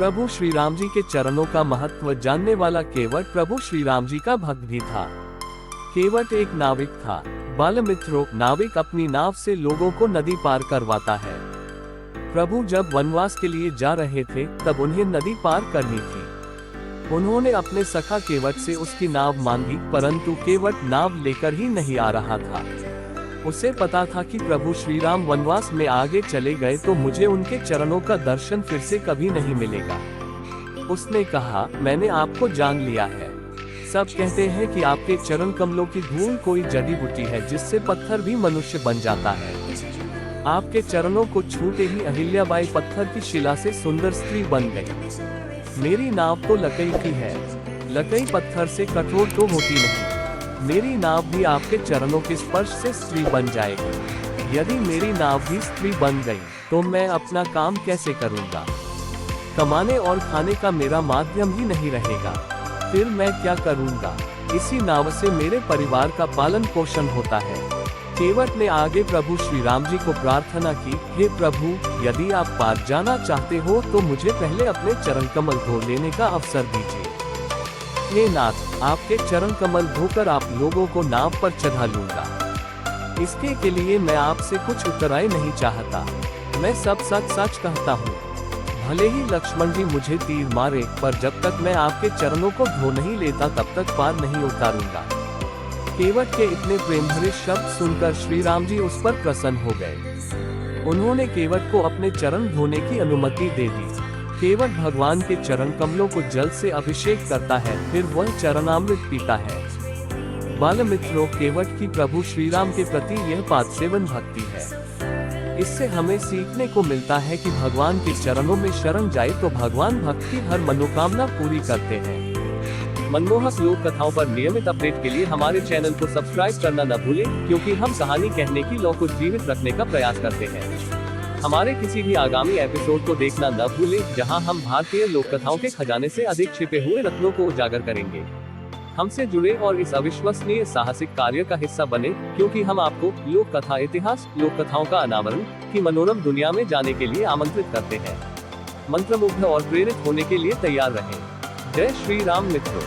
प्रभु श्री राम जी के चरणों का महत्व जानने वाला केवट प्रभु श्री राम जी का भक्त भी था। केवट एक नाविक था। बालमित्रों, नाविक अपनी नाव से लोगों को नदी पार करवाता है। प्रभु जब वनवास के लिए जा रहे थे तब उन्हें नदी पार करनी थी। उन्होंने अपने सखा केवट से उसकी नाव मांगी, परंतु केवट नाव लेकर ही नहीं आ रहा था। उसे पता था कि प्रभु श्री राम वनवास में आगे चले गए तो मुझे उनके चरणों का दर्शन फिर से कभी नहीं मिलेगा। उसने कहा, मैंने आपको जान लिया है। सब कहते हैं कि आपके चरण कमलों की धूल कोई जड़ी बूटी है जिससे पत्थर भी मनुष्य बन जाता है। आपके चरणों को छूते ही अहिल्याबाई पत्थर की शिला से सुंदर स्त्री बन गई। मेरी नाव तो लकड़ी की है, लकड़ी पत्थर से कठोर तो होती नहीं। मेरी नाव भी आपके चरणों के स्पर्श से स्त्री बन जाएगी। यदि मेरी नाव भी स्त्री बन गई तो मैं अपना काम कैसे करूँगा? कमाने और खाने का मेरा माध्यम ही नहीं रहेगा, फिर मैं क्या करूँगा? इसी नाव से मेरे परिवार का पालन पोषण होता है। केवट ने आगे प्रभु श्री राम जी को प्रार्थना की, हे प्रभु, यदि आप पार जाना चाहते हो तो मुझे पहले अपने चरण कमल धो लेने का अवसर दीजिए। हे नाथ, आपके चरण कमल धोकर आप लोगों को नाव पर चढ़ा लूंगा। इसके के लिए मैं आपसे कुछ उत्तराई नहीं चाहता। मैं सब सच सच कहता हूँ। भले ही लक्ष्मण जी मुझे तीर मारे, पर जब तक मैं आपके चरणों को धो नहीं लेता तब तक पार नहीं उतारूंगा। केवट के इतने प्रेम भरे शब्द सुनकर श्री राम जी उस पर प्रसन्न हो गए। उन्होंने केवट को अपने चरण धोने की अनुमति दे दी। केवट भगवान के चरण कमलों को जल से अभिषेक करता है, फिर वह चरणामृत पीता है। बालमित्रों, केवट की प्रभु श्री राम के प्रति यह पाद सेवन भक्ति है। इससे हमें सीखने को मिलता है कि भगवान के चरणों में शरण जाए तो भगवान भक्त की हर मनोकामना पूरी करते हैं। मनमोहक लोक कथाओं पर नियमित अपडेट के लिए हमारे चैनल को सब्सक्राइब करना न भूलें, क्योंकि हम कहानी कहने की लौ को जीवित रखने का प्रयास करते हैं। हमारे किसी भी आगामी एपिसोड को देखना न भूलें, जहां हम भारतीय लोक कथाओं के खजाने से अधिक छिपे हुए रत्नों को उजागर करेंगे। हमसे जुड़े और इस अविश्वसनीय साहसिक कार्य का हिस्सा बने, क्योंकि हम आपको लोक कथा इतिहास, लोक कथाओं का अनावरण की मनोरम दुनिया में जाने के लिए आमंत्रित करते हैं। मंत्रमुग्ध और प्रेरित होने के लिए तैयार रहें। जय श्री राम मित्रों।